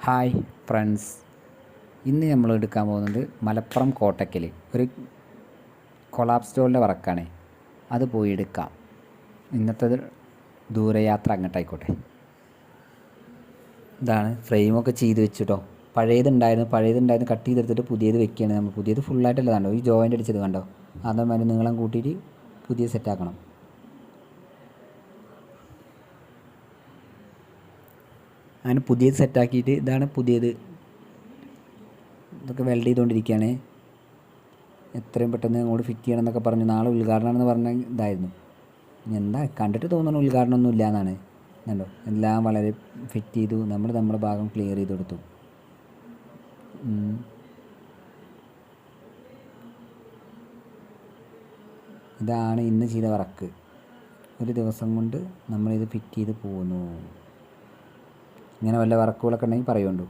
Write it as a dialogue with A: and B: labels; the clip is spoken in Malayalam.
A: ഹായ് ഫ്രണ്ട്സ്, ഇന്ന് നമ്മൾ എടുക്കാൻ പോകുന്നത് മലപ്പുറം കോട്ടക്കൽ ഒരു കൊളാബ് സ്റ്റോളിൻ്റെ വർക്കാണ്. അത് പോയി എടുക്കാം. ഇന്നത്തെ ദൂരയാത്ര അങ്ങോട്ടായിക്കോട്ടെ. ഇതാണ് ഫ്രെയിമൊക്കെ ചെയ്ത് വെച്ചിട്ടോ. പഴയതുണ്ടായിരുന്നു കട്ട് ചെയ്തെടുത്തിട്ട് പുതിയത് വെക്കുകയാണ് നമ്മൾ. പുതിയത് ഫുള്ളായിട്ടല്ല കണ്ടോ, ഈ ജോയിൻ്റ് അടിച്ചത് കണ്ടോ, അതേമാതിരി നീളം കൂട്ടിയിട്ട് പുതിയ സെറ്റാക്കണം. അങ്ങനെ പുതിയത് സെറ്റാക്കിയിട്ട് ഇതാണ് പുതിയത്. ഇതൊക്കെ വെൽഡ് ചെയ്തുകൊണ്ടിരിക്കുകയാണ്. എത്രയും പെട്ടെന്ന് അങ്ങോട്ട് ഫിറ്റ് ചെയ്യണം എന്നൊക്കെ പറഞ്ഞു. നാളെ ഉദ്ഘാടനമാണെന്ന് പറഞ്ഞ ഇതായിരുന്നു. എന്താ കണ്ടിട്ട് തോന്നുന്നു ഉദ്ഘാടനമൊന്നും ഇല്ല എന്നാണ്. കണ്ടോ, എല്ലാം വളരെ ഫിറ്റ് ചെയ്തു. നമ്മുടെ ഭാഗം ക്ലിയർ ചെയ്ത് കൊടുത്തു. ഇതാണ് ഇന്ന് ചെയ്ത വർക്ക്. ഒരു ദിവസം കൊണ്ട് നമ്മളിത് ഫിറ്റ് ചെയ്ത് പോകുന്നു. ഇങ്ങനെ വല്ല വർക്കുകളൊക്കെ ഉണ്ടെങ്കിൽ പറയുന്നുണ്ടോ.